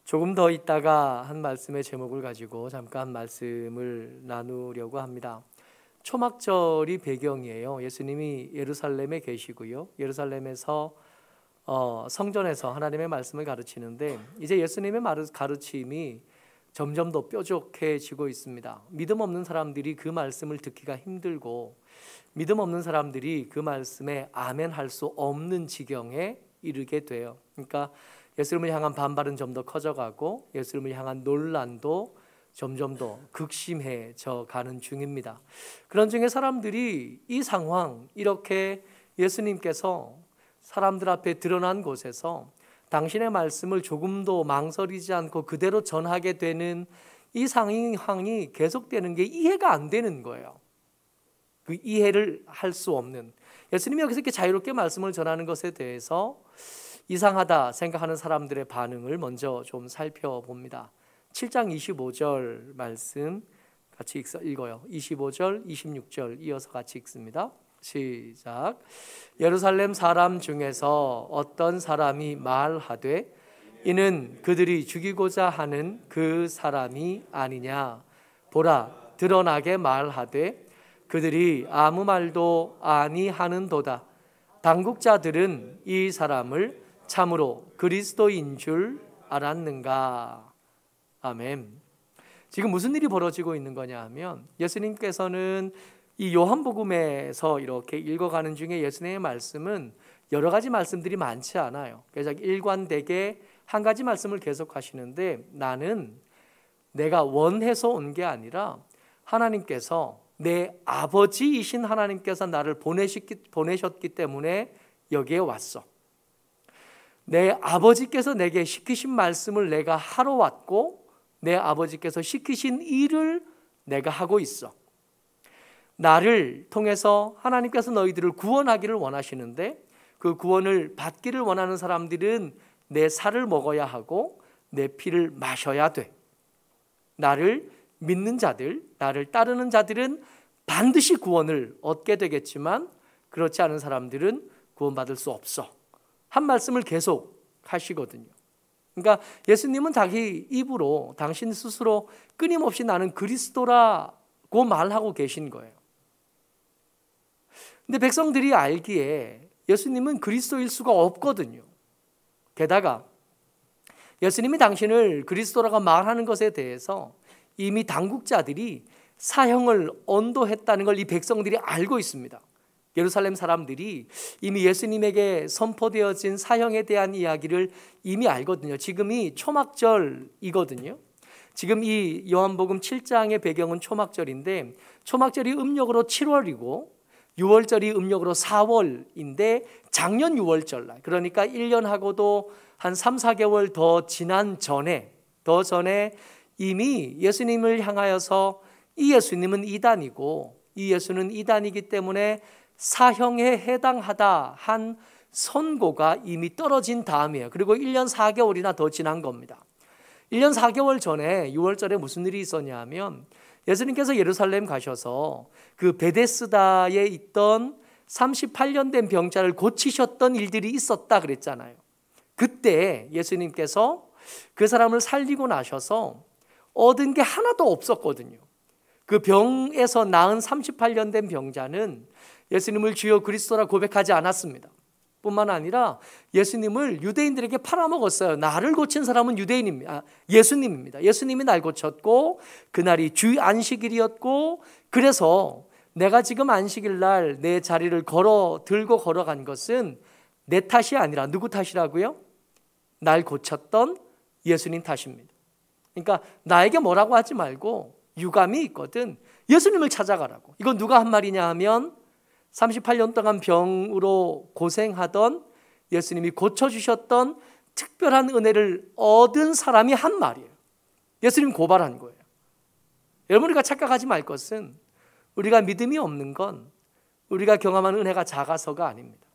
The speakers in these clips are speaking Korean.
조금 더 있다가 한 말씀의 제목을 가지고 잠깐 말씀을 나누려고 합니다. 초막절이 배경이에요. 예수님이 예루살렘에 계시고요. 예루살렘에서 성전에서 하나님의 말씀을 가르치는데 이제 예수님의 가르침이 점점 더 뾰족해지고 있습니다. 믿음 없는 사람들이 그 말씀을 듣기가 힘들고 믿음 없는 사람들이 그 말씀에 아멘 할 수 없는 지경에 이르게 돼요. 그러니까 예수님을 향한 반발은 좀 더 커져가고 예수님을 향한 논란도 점점 더 극심해져 가는 중입니다. 그런 중에 사람들이 이 상황, 이렇게 예수님께서 사람들 앞에 드러난 곳에서 당신의 말씀을 조금도 망설이지 않고 그대로 전하게 되는 이 상황이 계속되는 게 이해가 안 되는 거예요. 그 이해를 할 수 없는, 예수님이 여기서 이렇게 자유롭게 말씀을 전하는 것에 대해서 이상하다 생각하는 사람들의 반응을 먼저 좀 살펴봅니다. 7장 25절 말씀 같이 읽어요. 25절, 26절 이어서 같이 읽습니다. 시작. 예루살렘 사람 중에서 어떤 사람이 말하되 이는 그들이 죽이고자 하는 그 사람이 아니냐. 보라, 드러나게 말하되 그들이 아무 말도 아니하는도다. 당국자들은 이 사람을 참으로 그리스도인 줄 알았는가. 아멘. 지금 무슨 일이 벌어지고 있는 거냐 하면 예수님께서는 이 요한복음에서 이렇게 읽어가는 중에 예수님의 말씀은 여러 가지 말씀들이 많지 않아요. 그래서 일관되게 한 가지 말씀을 계속 하시는데, 나는 내가 원해서 온 게 아니라 하나님께서, 내 아버지이신 하나님께서 나를 보내셨기 때문에 여기에 왔어. 내 아버지께서 내게 시키신 말씀을 내가 하러 왔고 내 아버지께서 시키신 일을 내가 하고 있어. 나를 통해서 하나님께서 너희들을 구원하기를 원하시는데 그 구원을 받기를 원하는 사람들은 내 살을 먹어야 하고 내 피를 마셔야 돼. 나를 믿는 자들, 나를 따르는 자들은 반드시 구원을 얻게 되겠지만 그렇지 않은 사람들은 구원받을 수 없어. 한 말씀을 계속 하시거든요. 그러니까 예수님은 자기 입으로 당신 스스로 끊임없이 나는 그리스도라고 말하고 계신 거예요. 근데 백성들이 알기에 예수님은 그리스도일 수가 없거든요. 게다가 예수님이 당신을 그리스도라고 말하는 것에 대해서 이미 당국자들이 사형을 언도했다는 걸 이 백성들이 알고 있습니다. 예루살렘 사람들이 이미 예수님에게 선포되어진 사형에 대한 이야기를 이미 알거든요. 지금이 초막절이거든요. 지금 이 요한복음 7장의 배경은 초막절인데 초막절이 음력으로 7월이고 6월절이 음력으로 4월인데 작년 6월절 날, 그러니까 1년하고도 한 3, 4개월 더 지난 전에 이미 예수님을 향하여서 이 예수님은 이단이고 이 예수는 이단이기 때문에 사형에 해당하다 한 선고가 이미 떨어진 다음이에요. 그리고 1년 4개월이나 더 지난 겁니다. 1년 4개월 전에 6월절에 무슨 일이 있었냐 하면 예수님께서 예루살렘 가셔서 그 베데스다에 있던 38년 된 병자를 고치셨던 일들이 있었다 그랬잖아요. 그때 예수님께서 그 사람을 살리고 나셔서 얻은 게 하나도 없었거든요. 그 병에서 나은 38년 된 병자는 예수님을 주여 그리스도라 고백하지 않았습니다. 뿐만 아니라 예수님을 유대인들에게 팔아먹었어요. 나를 고친 사람은 예수님입니다. 예수님이 날 고쳤고 그날이 주 안식일이었고 그래서 내가 지금 안식일 날 내 자리를 들고 걸어간 것은 내 탓이 아니라 누구 탓이라고요? 날 고쳤던 예수님 탓입니다. 그러니까 나에게 뭐라고 하지 말고 유감이 있거든 예수님을 찾아가라고. 이건 누가 한 말이냐 하면 38년 동안 병으로 고생하던 예수님이 고쳐주셨던 특별한 은혜를 얻은 사람이 한 말이에요. 예수님 고발한 거예요. 여러분, 우리가 착각하지 말 것은 우리가 믿음이 없는 건 우리가 경험한 은혜가 작아서가 아닙니다.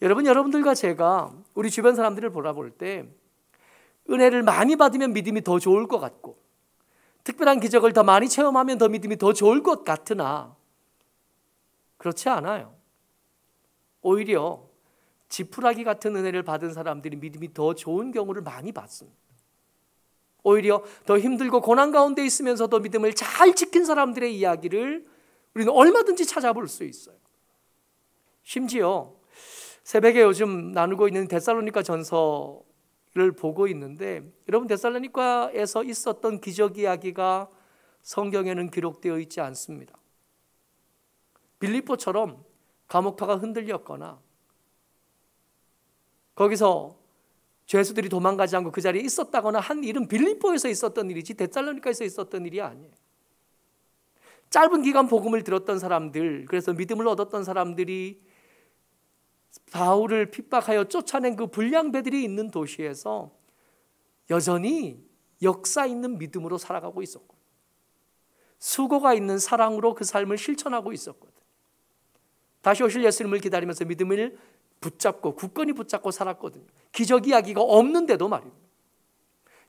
여러분들과 제가 우리 주변 사람들을 돌아볼 때 은혜를 많이 받으면 믿음이 더 좋을 것 같고 특별한 기적을 더 많이 체험하면 더 믿음이 더 좋을 것 같으나 그렇지 않아요. 오히려 지푸라기 같은 은혜를 받은 사람들이 믿음이 더 좋은 경우를 많이 봤습니다. 오히려 더 힘들고 고난 가운데 있으면서도 믿음을 잘 지킨 사람들의 이야기를 우리는 얼마든지 찾아볼 수 있어요. 심지어 새벽에 요즘 나누고 있는 데살로니가 전서를 보고 있는데, 여러분, 데살로니가에서 있었던 기적 이야기가 성경에는 기록되어 있지 않습니다. 빌립보처럼 감옥터가 흔들렸거나 거기서 죄수들이 도망가지 않고 그 자리에 있었다거나 한 일은 빌립보에서 있었던 일이지 데살로니가에서 있었던 일이 아니에요. 짧은 기간 복음을 들었던 사람들, 그래서 믿음을 얻었던 사람들이 바울을 핍박하여 쫓아낸 그 불량배들이 있는 도시에서 여전히 역사 있는 믿음으로 살아가고 있었고, 수고가 있는 사랑으로 그 삶을 실천하고 있었거든. 다시 오실 예수님을 기다리면서 믿음을 붙잡고 굳건히 붙잡고 살았거든요. 기적 이야기가 없는데도 말입니다.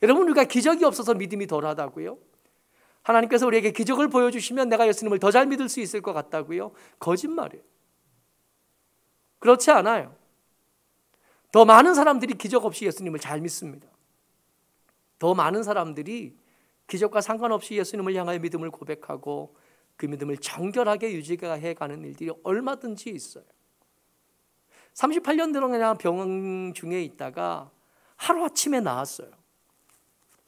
여러분, 우리가 기적이 없어서 믿음이 덜하다고요? 하나님께서 우리에게 기적을 보여주시면 내가 예수님을 더 잘 믿을 수 있을 것 같다고요? 거짓말이에요. 그렇지 않아요. 더 많은 사람들이 기적 없이 예수님을 잘 믿습니다. 더 많은 사람들이 기적과 상관없이 예수님을 향하여 믿음을 고백하고 그 믿음을 정결하게 유지해 가는 일들이 얼마든지 있어요. 38년 동안 병원 중에 있다가 하루아침에 나았어요.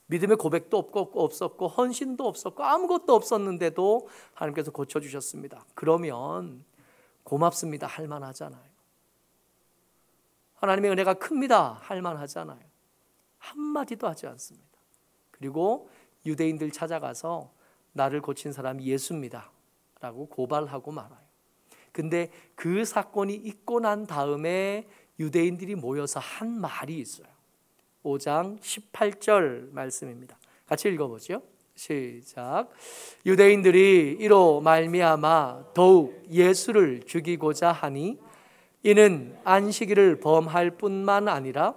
믿음의 고백도 없었고 헌신도 없었고 아무것도 없었는데도 하나님께서 고쳐주셨습니다. 그러면 고맙습니다 할 만하잖아요. 하나님의 은혜가 큽니다 할 만하잖아요. 한마디도 하지 않습니다. 그리고 유대인들 찾아가서 나를 고친 사람이 예수입니다 라고 고발하고 말아요. 근데 그 사건이 있고 난 다음에 유대인들이 모여서 한 말이 있어요. 5장 18절 말씀입니다. 같이 읽어보죠. 시작. 유대인들이 이로 말미암아 더욱 예수를 죽이고자 하니 이는 안식일을 범할 뿐만 아니라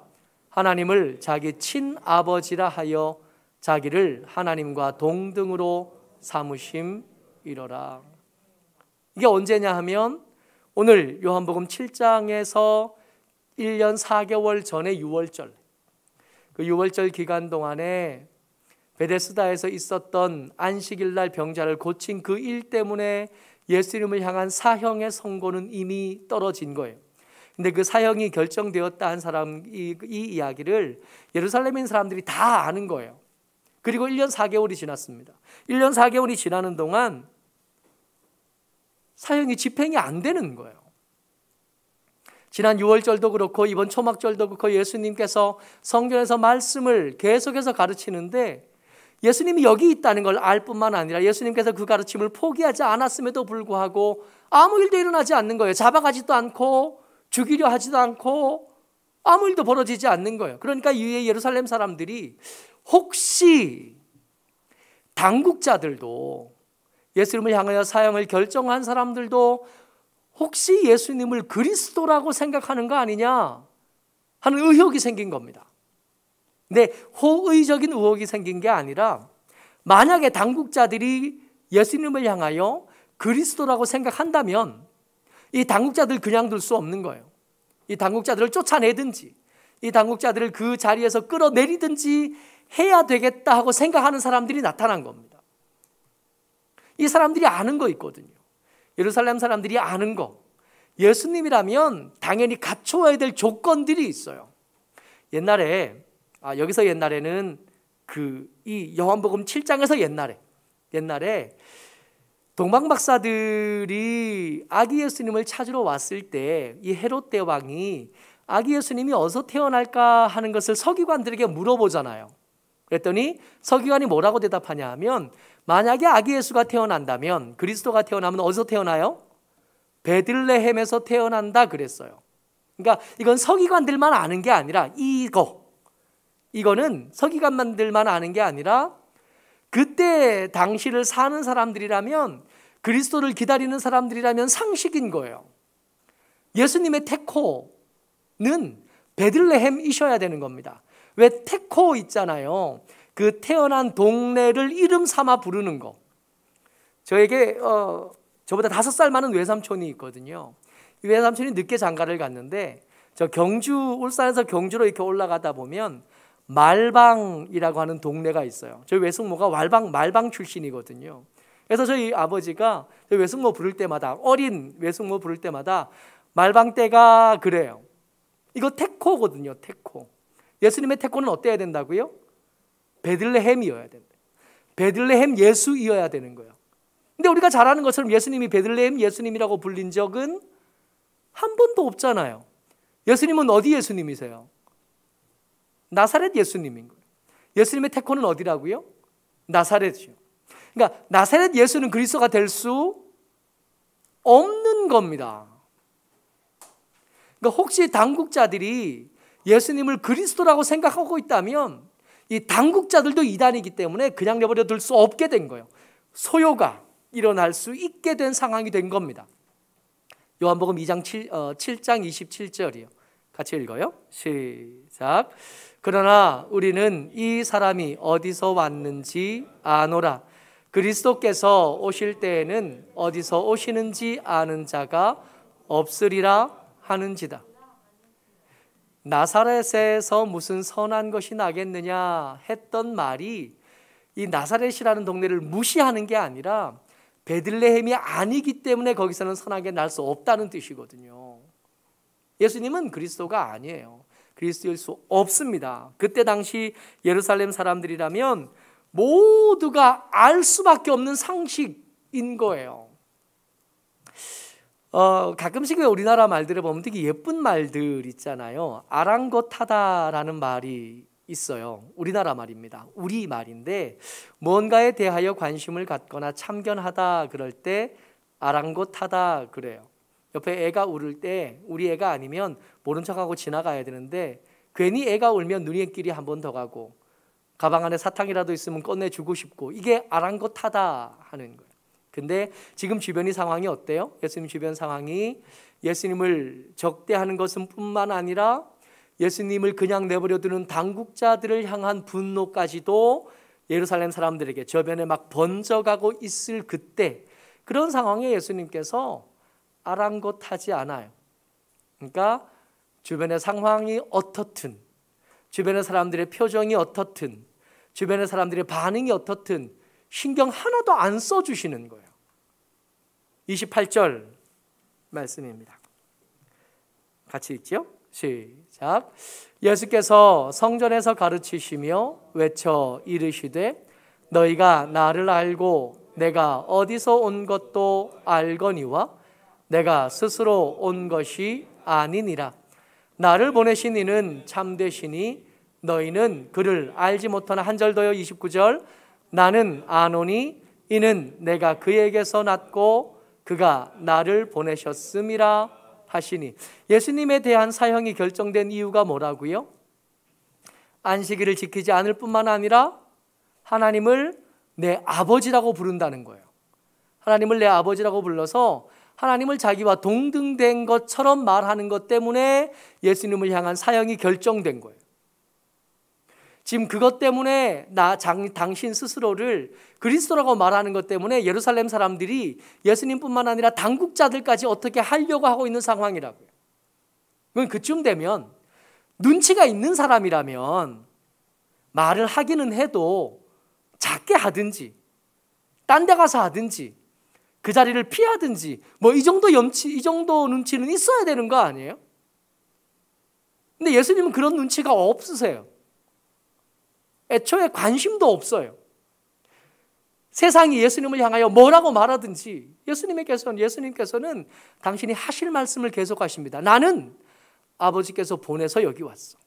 하나님을 자기 친아버지라 하여 자기를 하나님과 동등으로 삼으심이로라. 이게 언제냐 하면 오늘 요한복음 7장에서 1년 4개월 전에 6월절, 그 6월절 기간 동안에 베데스다에서 있었던 안식일날 병자를 고친 그 일 때문에 예수님을 향한 사형의 선고는 이미 떨어진 거예요. 근데 그 사형이 결정되었다 한 사람, 이 이야기를 예루살렘에 있는 사람들이 다 아는 거예요. 그리고 1년 4개월이 지났습니다. 1년 4개월이 지나는 동안 사형이 집행이 안 되는 거예요. 지난 6월절도 그렇고 이번 초막절도 그렇고 예수님께서 성경에서 말씀을 계속해서 가르치는데 예수님이 여기 있다는 걸 알 뿐만 아니라 예수님께서 그 가르침을 포기하지 않았음에도 불구하고 아무 일도 일어나지 않는 거예요. 잡아가지도 않고 죽이려 하지도 않고 아무 일도 벌어지지 않는 거예요. 그러니까 이후에 예루살렘 사람들이 혹시 당국자들도 예수님을 향하여 사형을 결정한 사람들도 혹시 예수님을 그리스도라고 생각하는 거 아니냐 하는 의혹이 생긴 겁니다. 근데 호의적인 의혹이 생긴 게 아니라 만약에 당국자들이 예수님을 향하여 그리스도라고 생각한다면 이 당국자들 그냥 둘 수 없는 거예요. 이 당국자들을 쫓아내든지 이 당국자들을 그 자리에서 끌어내리든지 해야 되겠다 하고 생각하는 사람들이 나타난 겁니다. 이 사람들이 아는 거 있거든요. 예루살렘 사람들이 아는 거. 예수님이라면 당연히 갖춰야 될 조건들이 있어요. 옛날에 여기서 옛날에는 이 요한복음 7장에서 옛날에 동방 박사들이 아기 예수님을 찾으러 왔을 때 이 헤롯 대왕이 아기 예수님이 어디서 태어날까 하는 것을 서기관들에게 물어보잖아요. 그랬더니 서기관이 뭐라고 대답하냐 하면 만약에 아기 예수가 태어난다면 그리스도가 태어나면 어디서 태어나요? 베들레헴에서 태어난다 그랬어요. 그러니까 이건 서기관들만 아는 게 아니라 이거는 서기관들만 아는 게 아니라 그때 당시를 사는 사람들이라면 그리스도를 기다리는 사람들이라면 상식인 거예요. 예수님의 테코는 베들레헴이셔야 되는 겁니다. 왜 테코 있잖아요. 그 태어난 동네를 이름 삼아 부르는 거. 저에게 저보다 5살 많은 외삼촌이 있거든요. 이 외삼촌이 늦게 장가를 갔는데 저 경주, 울산에서 경주로 이렇게 올라가다 보면 말방이라고 하는 동네가 있어요. 저희 외숙모가 말방 출신이거든요. 그래서 저희 아버지가 저희 외숙모 부를 때마다, 어린 외숙모 부를 때마다 말방 때가 그래요. 이거 태코거든요. 태코. 예수님의 태코는 어때야 된다고요? 베들레헴이어야 된다. 베들레헴 예수이어야 되는 거예요. 근데 우리가 잘 아는 것처럼 예수님이 베들레헴 예수님이라고 불린 적은 한 번도 없잖아요. 예수님은 어디 예수님이세요? 나사렛 예수님인 거예요. 예수님의 태코는 어디라고요? 나사렛이요. 그러니까 나사렛 예수는 그리스도가 될 수 없는 겁니다. 그러니까 혹시 당국자들이 예수님을 그리스도라고 생각하고 있다면 이 당국자들도 이단이기 때문에 그냥 내버려 둘 수 없게 된 거예요. 소요가 일어날 수 있게 된 상황이 된 겁니다. 요한복음 7장 27절이요. 같이 읽어요. 시작. 그러나 우리는 이 사람이 어디서 왔는지 아노라. 그리스도께서 오실 때에는 어디서 오시는지 아는 자가 없으리라 하는지다. 나사렛에서 무슨 선한 것이 나겠느냐 했던 말이 이 나사렛이라는 동네를 무시하는 게 아니라 베들레헴이 아니기 때문에 거기서는 선하게 날 수 없다는 뜻이거든요. 예수님은 그리스도가 아니에요. 그리스도일 수 없습니다. 그때 당시 예루살렘 사람들이라면 모두가 알 수밖에 없는 상식인 거예요. 가끔씩 우리나라 말들을 보면 되게 예쁜 말들 있잖아요. 아랑곳하다라는 말이 있어요. 우리나라 말입니다. 우리 말인데 뭔가에 대하여 관심을 갖거나 참견하다 그럴 때 아랑곳하다 그래요. 옆에 애가 울을 때 우리 애가 아니면 모른 척하고 지나가야 되는데 괜히 애가 울면 누리끼리 한 번 더 가고 가방 안에 사탕이라도 있으면 꺼내주고 싶고 이게 아랑곳하다 하는 거예요. 근데 지금 주변이 상황이 어때요? 예수님 주변 상황이 예수님을 적대하는 것은 뿐만 아니라 예수님을 그냥 내버려두는 당국자들을 향한 분노까지도 예루살렘 사람들에게 저변에 막 번져가고 있을 그때 그런 상황에 예수님께서 아랑곳하지 않아요. 그러니까 주변의 상황이 어떻든 주변의 사람들의 표정이 어떻든 주변의 사람들의 반응이 어떻든 신경 하나도 안 써주시는 거예요. 28절 말씀입니다. 같이 읽죠? 시작. 예수께서 성전에서 가르치시며 외쳐 이르시되 너희가 나를 알고 내가 어디서 온 것도 알거니와 내가 스스로 온 것이 아니니라. 나를 보내신 이는 참되시니 너희는 그를 알지 못하나. 한 절 더요. 29절. 나는 아노니 이는 내가 그에게서 났고 그가 나를 보내셨음이라 하시니. 예수님에 대한 사형이 결정된 이유가 뭐라고요? 안식일을 지키지 않을 뿐만 아니라 하나님을 내 아버지라고 부른다는 거예요. 하나님을 내 아버지라고 불러서 하나님을 자기와 동등된 것처럼 말하는 것 때문에 예수님을 향한 사형이 결정된 거예요. 지금 그것 때문에 당신 스스로를 그리스도라고 말하는 것 때문에 예루살렘 사람들이 예수님뿐만 아니라 당국자들까지 어떻게 하려고 하고 있는 상황이라고요. 그건 그쯤 되면 눈치가 있는 사람이라면 말을 하기는 해도 작게 하든지 딴 데 가서 하든지 그 자리를 피하든지 뭐 이 정도 눈치는 있어야 되는 거 아니에요? 근데 예수님은 그런 눈치가 없으세요. 애초에 관심도 없어요. 세상이 예수님을 향하여 뭐라고 말하든지 예수님께서는 당신이 하실 말씀을 계속하십니다. 나는 아버지께서 보내서 여기 왔어.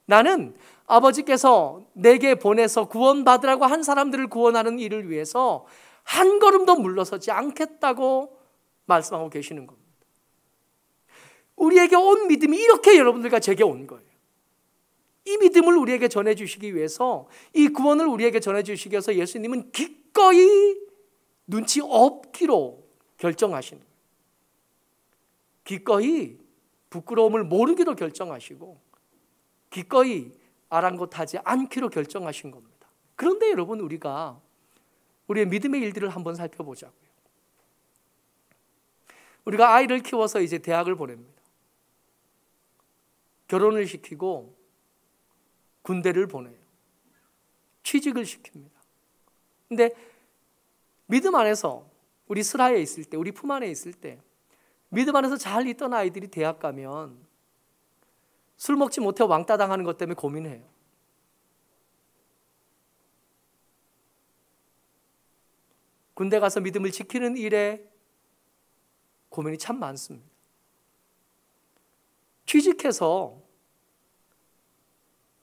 나는 아버지께서 내게 보내서 구원받으라고 한 사람들을 구원하는 일을 위해서 한 걸음도 물러서지 않겠다고 말씀하고 계시는 겁니다. 우리에게 온 믿음이 이렇게 여러분들과 제게 온 거예요. 이 믿음을 우리에게 전해주시기 위해서, 이 구원을 우리에게 전해주시기 위해서 예수님은 기꺼이 눈치 없기로 결정하신 거예요. 기꺼이 부끄러움을 모르기로 결정하시고 기꺼이 아랑곳하지 않기로 결정하신 겁니다. 그런데 여러분, 우리의 믿음의 일들을 한번 살펴보자고요. 우리가 아이를 키워서 이제 대학을 보냅니다. 결혼을 시키고 군대를 보내요. 취직을 시킵니다. 근데 믿음 안에서 우리 슬하에 있을 때, 우리 품 안에 있을 때 믿음 안에서 잘 있던 아이들이 대학 가면 술 먹지 못해 왕따 당하는 것 때문에 고민해요. 군대 가서 믿음을 지키는 일에 고민이 참 많습니다. 취직해서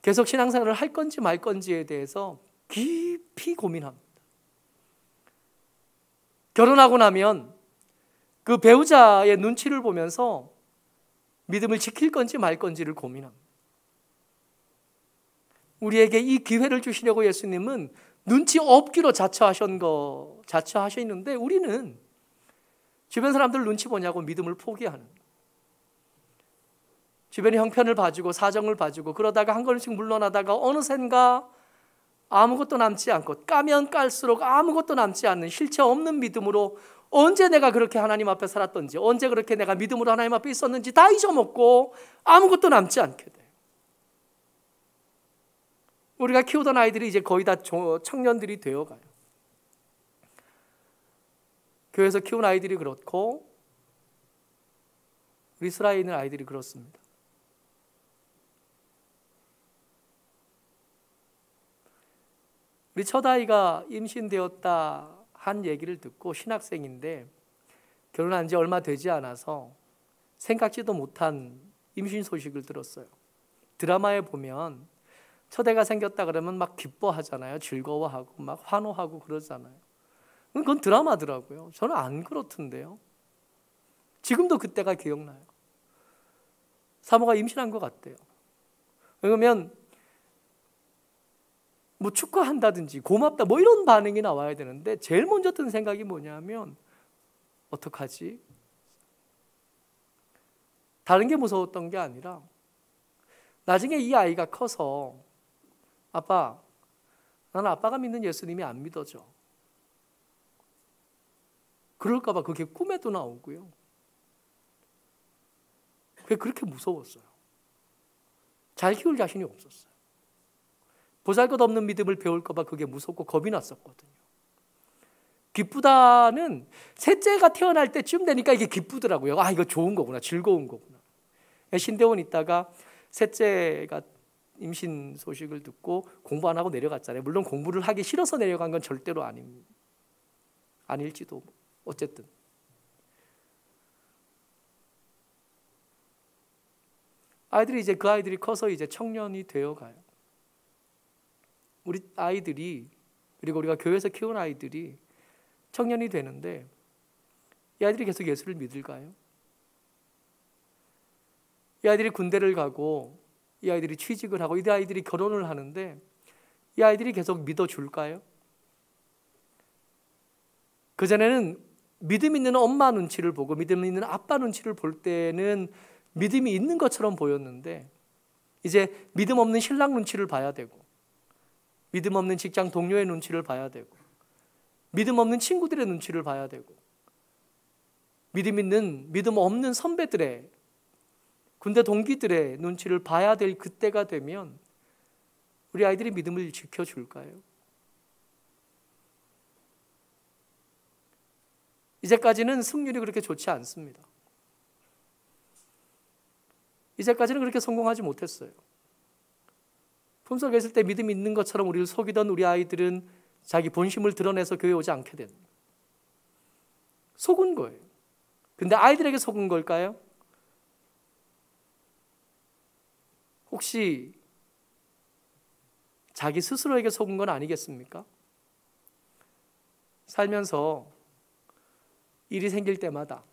계속 신앙생활을 할 건지 말 건지에 대해서 깊이 고민합니다. 결혼하고 나면 그 배우자의 눈치를 보면서 믿음을 지킬 건지 말 건지를 고민합니다. 우리에게 이 기회를 주시려고 예수님은 눈치 없기로 자처하셨는데 우리는 주변 사람들 눈치 보냐고 믿음을 포기하는, 주변의 형편을 봐주고 사정을 봐주고 그러다가 한 걸음씩 물러나다가 어느샌가 아무것도 남지 않고 까면 깔수록 아무것도 남지 않는 실체 없는 믿음으로 언제 내가 그렇게 하나님 앞에 살았던지, 언제 그렇게 내가 믿음으로 하나님 앞에 있었는지 다 잊어먹고 아무것도 남지 않게 돼요. 우리가 키우던 아이들이 이제 거의 다 청년들이 되어가요. 교회에서 키운 아이들이 그렇고 우리 슬하에 있는 아이들이 그렇습니다. 우리 첫아이가 임신되었다 한 얘기를 듣고, 신학생인데 결혼한 지 얼마 되지 않아서 생각지도 못한 임신 소식을 들었어요. 드라마에 보면 첫애가 생겼다 그러면 막 기뻐하잖아요. 즐거워하고 막 환호하고 그러잖아요. 그건 드라마더라고요. 저는 안 그렇던데요. 지금도 그때가 기억나요. 사모가 임신한 것 같대요. 그러면 뭐 축하한다든지 고맙다 뭐 이런 반응이 나와야 되는데 제일 먼저 든 생각이 뭐냐면 어떡하지? 다른 게 무서웠던 게 아니라 나중에 이 아이가 커서 아빠, 나는 아빠가 믿는 예수님이 안 믿어져. 그럴까 봐 그게 꿈에도 나오고요. 그게 그렇게 무서웠어요. 잘 키울 자신이 없었어요. 보잘것없는 믿음을 배울까 봐 그게 무섭고 겁이 났었거든요. 기쁘다는 셋째가 태어날 때쯤 되니까 이게 기쁘더라고요. 아, 이거 좋은 거구나, 즐거운 거구나. 신대원 있다가 셋째가 임신 소식을 듣고 공부 안 하고 내려갔잖아요. 물론 공부를 하기 싫어서 내려간 건 절대로 아닐지도 어쨌든. 그 아이들이 커서 이제 청년이 되어가요. 우리 아이들이, 그리고 우리가 교회에서 키운 아이들이 청년이 되는데 이 아이들이 계속 예수를 믿을까요? 이 아이들이 군대를 가고 이 아이들이 취직을 하고 이 아이들이 결혼을 하는데 이 아이들이 계속 믿어줄까요? 그전에는 믿음 있는 엄마 눈치를 보고 믿음 있는 아빠 눈치를 볼 때는 믿음이 있는 것처럼 보였는데 이제 믿음 없는 신랑 눈치를 봐야 되고 믿음 없는 직장 동료의 눈치를 봐야 되고 믿음 없는 친구들의 눈치를 봐야 되고 믿음 없는 선배들의, 군대 동기들의 눈치를 봐야 될 그때가 되면 우리 아이들이 믿음을 지켜줄까요? 이제까지는 승률이 그렇게 좋지 않습니다. 이제까지는 그렇게 성공하지 못했어요. 품속에 있을 때 믿음이 있는 것처럼 우리를 속이던 우리 아이들은 자기 본심을 드러내서 교회에 오지 않게 됩니다. 속은 거예요. 근데 아이들에게 속은 걸까요? 혹시 자기 스스로에게 속은 건 아니겠습니까? 살면서 일이 생길 때마다,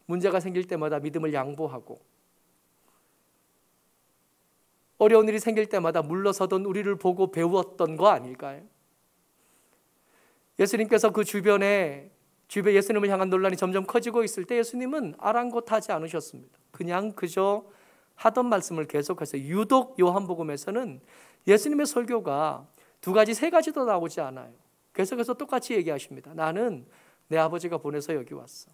문제가 생길 때마다 믿음을 양보하고 어려운 일이 생길 때마다 물러서던 우리를 보고 배웠던 거 아닐까요? 예수님께서 그 주변에 예수님을 향한 논란이 점점 커지고 있을 때 예수님은 아랑곳하지 않으셨습니다. 그저 하던 말씀을 계속해서, 유독 요한복음에서는 예수님의 설교가 2가지, 3가지도 나오지 않아요. 계속해서 똑같이 얘기하십니다. 나는 내 아버지가 보내서 여기 왔어.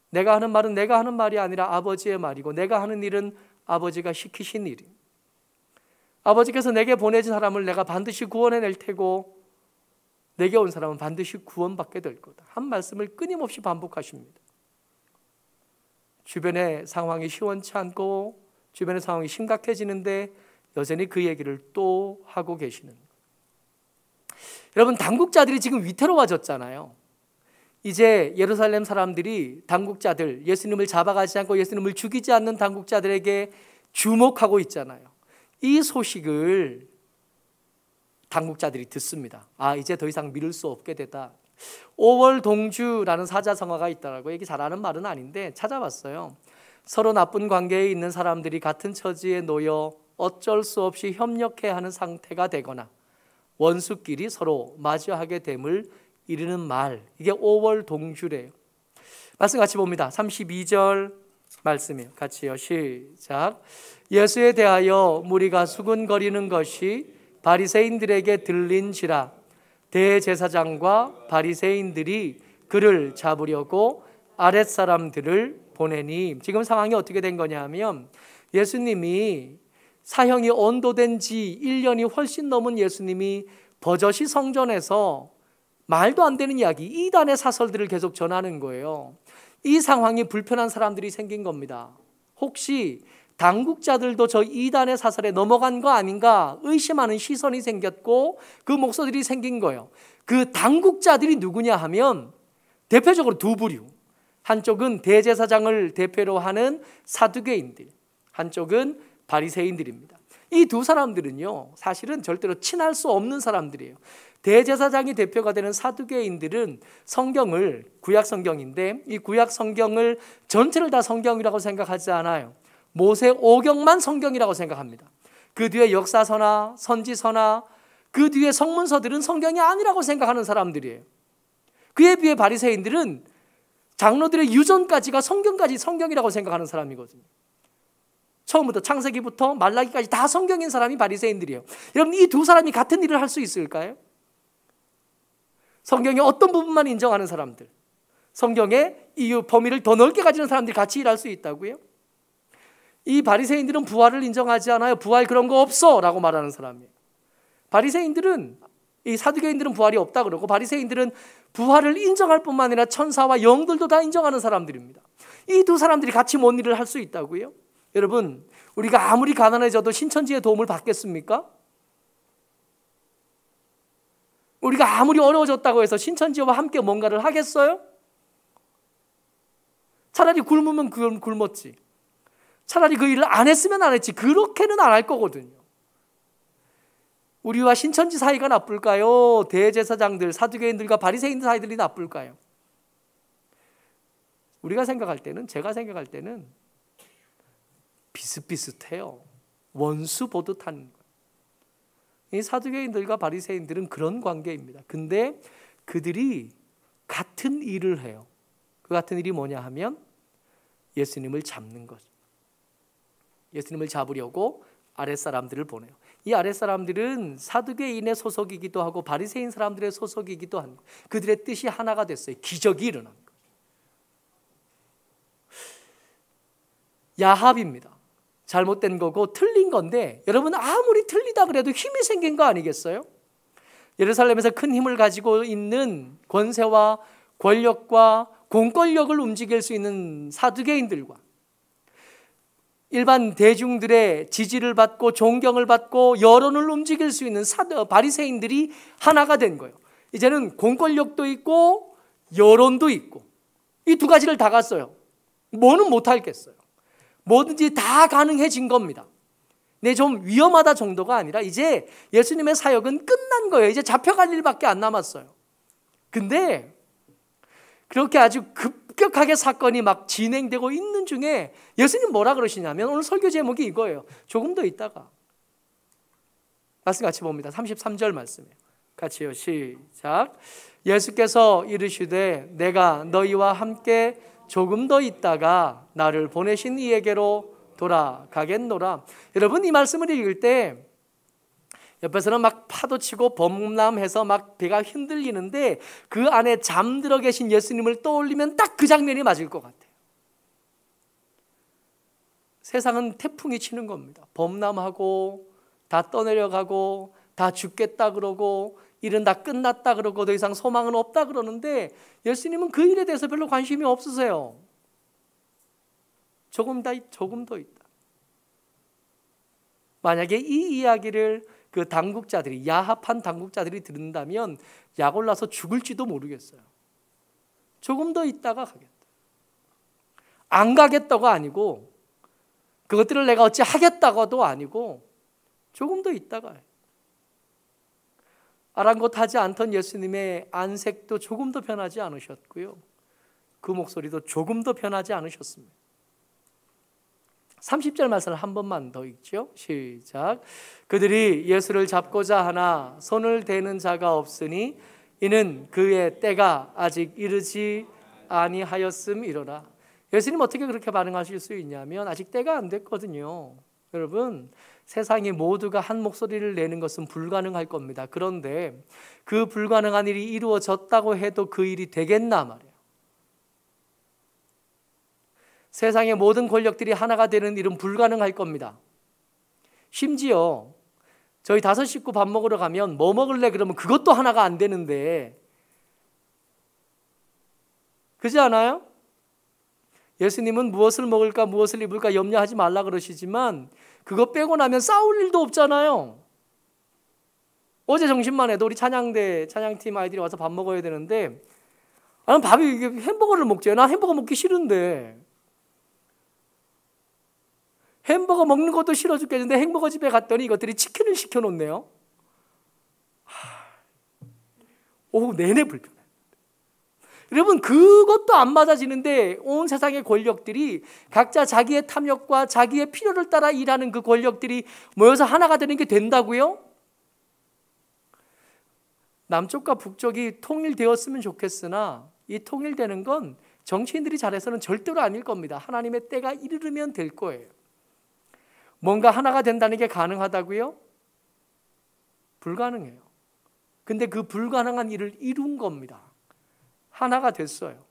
내가 하는 말은 내가 하는 말이 아니라 아버지의 말이고 내가 하는 일은 아버지가 시키신 일이. 아버지께서 내게 보내신 사람을 내가 반드시 구원해낼 테고 내게 온 사람은 반드시 구원받게 될 거다. 한 말씀을 끊임없이 반복하십니다. 주변의 상황이 시원치 않고 주변의 상황이 심각해지는데 여전히 그 얘기를 또 하고 계시는 거예요. 여러분, 당국자들이 지금 위태로워졌잖아요. 이제 예루살렘 사람들이 당국자들, 예수님을 잡아가지 않고 예수님을 죽이지 않는 당국자들에게 주목하고 있잖아요. 이 소식을 당국자들이 듣습니다. 아, 이제 더 이상 미룰 수 없게 됐다. 5월 동주라는 사자성어가 있더라고요. 이게 잘 아는 말은 아닌데 찾아봤어요. 서로 나쁜 관계에 있는 사람들이 같은 처지에 놓여 어쩔 수 없이 협력해야 하는 상태가 되거나 원수끼리 서로 마주하게 됨을 이르는 말, 이게 5월 동주래요. 말씀 같이 봅니다. 32절 말씀이에요. 같이요. 시작. 예수에 대하여 무리가 수군거리는 것이 바리새인들에게 들린지라 대제사장과 바리새인들이 그를 잡으려고 아랫사람들을 보내니, 지금 상황이 어떻게 된 거냐 하면 예수님이 사형이 언도된 지 1년이 훨씬 넘은 예수님이 버젓이 성전에서 말도 안 되는 이야기, 이단의 사설들을 계속 전하는 거예요. 이 상황이 불편한 사람들이 생긴 겁니다. 혹시 당국자들도 저 이단의 사설에 넘어간 거 아닌가 의심하는 시선이 생겼고 그 목소리들이 생긴 거예요. 그 당국자들이 누구냐 하면 대표적으로 두 부류. 한쪽은 대제사장을 대표로 하는 사두개인들, 한쪽은 바리새인들입니다. 이 두 사람들은요, 사실은 절대로 친할 수 없는 사람들이에요. 대제사장이 대표가 되는 사두개인들은 성경을, 구약 성경인데 이 구약 성경을 전체를 다 성경이라고 생각하지 않아요. 모세 오경만 성경이라고 생각합니다. 그 뒤에 역사서나 선지서나 그 뒤에 성문서들은 성경이 아니라고 생각하는 사람들이에요. 그에 비해 바리새인들은 장로들의 유전까지가 성경까지 성경이라고 생각하는 사람이거든요. 처음부터 창세기부터 말라기까지 다 성경인 사람이 바리새인들이에요. 여러분, 이 두 사람이 같은 일을 할 수 있을까요? 성경의 어떤 부분만 인정하는 사람들, 성경의 이 범위를 더 넓게 가지는 사람들이 같이 일할 수 있다고요? 이 바리새인들은 부활을 인정하지 않아요. 부활 그런 거 없어 라고 말하는 사람이에요. 바리새인들은, 이 사두개인들은 부활이 없다 그러고 바리새인들은 부활을 인정할 뿐만 아니라 천사와 영들도 다 인정하는 사람들입니다. 이 두 사람들이 같이 뭔 일을 할 수 있다고요? 여러분, 우리가 아무리 가난해져도 신천지의 도움을 받겠습니까? 우리가 아무리 어려워졌다고 해서 신천지와 함께 뭔가를 하겠어요? 차라리 굶으면 굶었지. 차라리 그 일을 안 했으면 안 했지. 그렇게는 안 할 거거든요. 우리와 신천지 사이가 나쁠까요? 대제사장들, 사두개인들과 바리새인들 사이들이 나쁠까요? 우리가 생각할 때는, 제가 생각할 때는 비슷비슷해요. 원수 보듯한 거예요. 이 사두개인들과 바리새인들은 그런 관계입니다. 근데 그들이 같은 일을 해요. 그 같은 일이 뭐냐 하면 예수님을 잡는 거죠. 예수님을 잡으려고 아랫사람들을 보내요. 이 아랫사람들은 사두개인의 소속이기도 하고 바리새인 사람들의 소속이기도 한 거예요. 그들의 뜻이 하나가 됐어요. 기적이 일어난 거예요. 야합입니다. 잘못된 거고 틀린 건데 여러분, 아무리 틀리다 그래도 힘이 생긴 거 아니겠어요? 예루살렘에서 큰 힘을 가지고 있는 권세와 권력과 공권력을 움직일 수 있는 사두개인들과 일반 대중들의 지지를 받고 존경을 받고 여론을 움직일 수 있는 바리새인들이 하나가 된 거예요. 이제는 공권력도 있고 여론도 있고 이 두 가지를 다 갔어요. 뭐는 못하겠어요. 뭐든지 다 가능해진 겁니다. 네, 좀 위험하다 정도가 아니라 이제 예수님의 사역은 끝난 거예요. 이제 잡혀갈 일밖에 안 남았어요. 근데 그렇게 아주 급격하게 사건이 막 진행되고 있는 중에 예수님 뭐라 그러시냐면 오늘 설교 제목이 이거예요. 조금 더 있다가. 말씀 같이 봅니다. 33절 말씀이에요. 같이요. 시작. 예수께서 이르시되 내가 너희와 함께 조금 더 있다가 나를 보내신 이에게로 돌아가겠노라. 여러분, 이 말씀을 읽을 때 옆에서는 막 파도치고 범람해서 막 배가 흔들리는데 그 안에 잠들어 계신 예수님을 떠올리면 딱 그 장면이 맞을 것 같아요. 세상은 태풍이 치는 겁니다. 범람하고 다 떠내려가고 다 죽겠다 그러고 일은 다 끝났다 그러고 더 이상 소망은 없다 그러는데 예수님은 그 일에 대해서 별로 관심이 없으세요. 조금 더 있다. 만약에 이 이야기를 그 당국자들이, 야합한 당국자들이 들은다면 약 올라서 죽을지도 모르겠어요. 조금 더 있다가 가겠다. 안 가겠다가 아니고 그것들을 내가 어찌 하겠다고도 아니고 조금 더 있다가, 아랑곳하지 않던 예수님의 안색도 조금 더 변하지 않으셨고요. 그 목소리도 조금 더 변하지 않으셨습니다. 30절 말씀을 한 번만 더 읽죠. 시작. 그들이 예수를 잡고자 하나 손을 대는 자가 없으니 이는 그의 때가 아직 이르지 아니하였음이로라. 예수님 어떻게 그렇게 반응하실 수 있냐면 아직 때가 안 됐거든요. 여러분, 세상의 모두가 한 목소리를 내는 것은 불가능할 겁니다. 그런데 그 불가능한 일이 이루어졌다고 해도 그 일이 되겠나 말이에요. 세상의 모든 권력들이 하나가 되는 일은 불가능할 겁니다. 심지어 저희 5 식구 밥 먹으러 가면 뭐 먹을래 그러면 그것도 하나가 안 되는데, 그렇지 않아요? 예수님은 무엇을 먹을까 무엇을 입을까 염려하지 말라 그러시지만 그거 빼고 나면 싸울 일도 없잖아요. 어제 점심만 해도 우리 찬양팀 아이들이 와서 밥 먹어야 되는데, 나는 햄버거를 먹지. 난 햄버거 먹기 싫은데, 햄버거 먹는 것도 싫어 죽겠는데 햄버거 집에 갔더니 이것들이 치킨을 시켜놓네요. 오후 내내 불편해. 여러분, 그것도 안 맞아지는데 온 세상의 권력들이 각자 자기의 탐욕과 자기의 필요를 따라 일하는 그 권력들이 모여서 하나가 되는 게 된다고요? 남쪽과 북쪽이 통일되었으면 좋겠으나 이 통일되는 건 정치인들이 잘해서는 절대로 아닐 겁니다. 하나님의 때가 이르면 될 거예요. 뭔가 하나가 된다는 게 가능하다고요? 불가능해요. 근데 그 불가능한 일을 이룬 겁니다. 하나가 됐어요.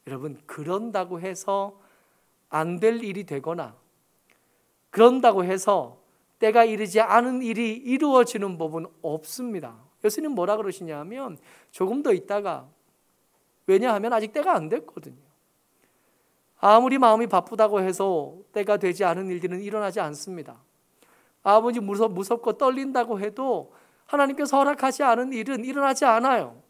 여러분, 그런다고 해서 안 될 일이 되거나 그런다고 해서 때가 이르지 않은 일이 이루어지는 법은 없습니다. 예수님 뭐라 그러시냐면 조금 더 있다가, 왜냐하면 아직 때가 안 됐거든요. 아무리 마음이 바쁘다고 해서 때가 되지 않은 일들은 일어나지 않습니다. 아무리 무섭고 떨린다고 해도 하나님께서 허락하지 않은 일은 일어나지 않아요.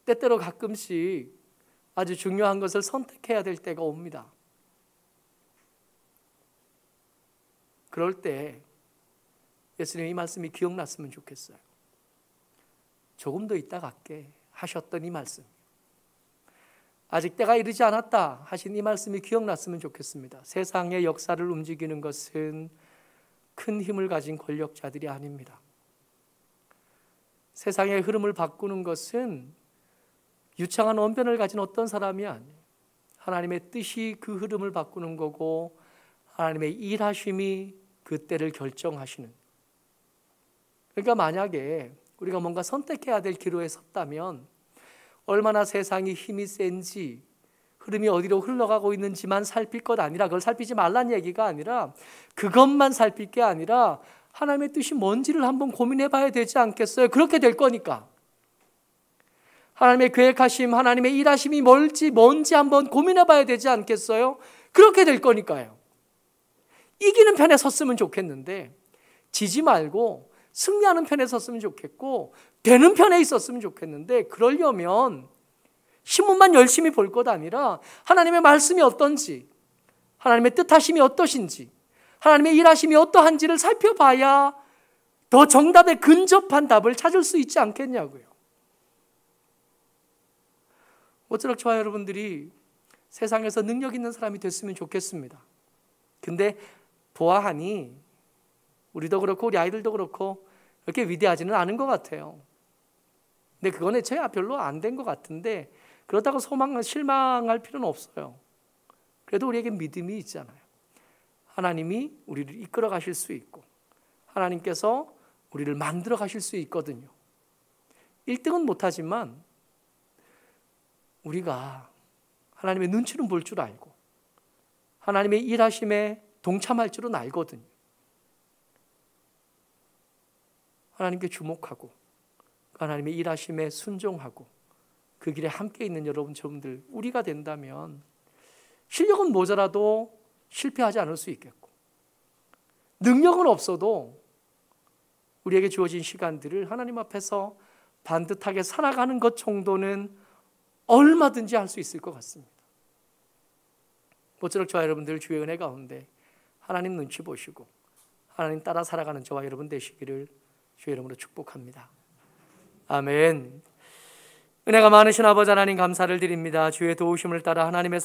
때때로 가끔씩 아주 중요한 것을 선택해야 될 때가 옵니다. 그럴 때 예수님의 이 말씀이 기억났으면 좋겠어요. 조금 더 있다 갈게 하셨던 이 말씀, 아직 때가 이르지 않았다 하신 이 말씀이 기억났으면 좋겠습니다. 세상의 역사를 움직이는 것은 큰 힘을 가진 권력자들이 아닙니다. 세상의 흐름을 바꾸는 것은 유창한 언변을 가진 어떤 사람이 아니에요. 하나님의 뜻이 그 흐름을 바꾸는 거고 하나님의 일하심이 그 때를 결정하시는. 그러니까 만약에 우리가 뭔가 선택해야 될 기로에 섰다면 얼마나 세상이 힘이 센지, 흐름이 어디로 흘러가고 있는지만 살필 것 아니라, 그걸 살피지 말라는 얘기가 아니라 그것만 살필 게 아니라 하나님의 뜻이 뭔지를 한번 고민해 봐야 되지 않겠어요? 그렇게 될 거니까. 하나님의 계획하심, 하나님의 일하심이 뭔지 한번 고민해 봐야 되지 않겠어요? 그렇게 될 거니까요. 이기는 편에 섰으면 좋겠는데 지지 말고 승리하는 편에 섰으면 좋겠고 되는 편에 있었으면 좋겠는데, 그러려면 신문만 열심히 볼 것 아니라 하나님의 말씀이 어떤지, 하나님의 뜻하심이 어떠신지, 하나님의 일하심이 어떠한지를 살펴봐야 더 정답에 근접한 답을 찾을 수 있지 않겠냐고요. 모쪼록 저와 여러분들이 세상에서 능력 있는 사람이 됐으면 좋겠습니다. 근데 보아하니 우리도 그렇고 우리 아이들도 그렇고 그렇게 위대하지는 않은 것 같아요. 근데 그건 애초에 별로 안 된 것 같은데 그렇다고 실망할 필요는 없어요. 그래도 우리에게 믿음이 있잖아요. 하나님이 우리를 이끌어 가실 수 있고 하나님께서 우리를 만들어 가실 수 있거든요. 1등은 못하지만 우리가 하나님의 눈치는 볼 줄 알고 하나님의 일하심에 동참할 줄은 알거든요. 하나님께 주목하고 하나님의 일하심에 순종하고 그 길에 함께 있는 여러분 저분들 우리가 된다면 실력은 모자라도 실패하지 않을 수 있겠고 능력은 없어도 우리에게 주어진 시간들을 하나님 앞에서 반듯하게 살아가는 것 정도는 얼마든지 할 수 있을 것 같습니다. 모쪼록 저와 여러분들 주의 은혜 가운데 하나님 눈치 보시고 하나님 따라 살아가는 저와 여러분 되시기를 주의 이름으로 축복합니다. 아멘. 은혜가 많으신 아버지 하나님 감사를 드립니다. 주의 도우심을 따라 하나님의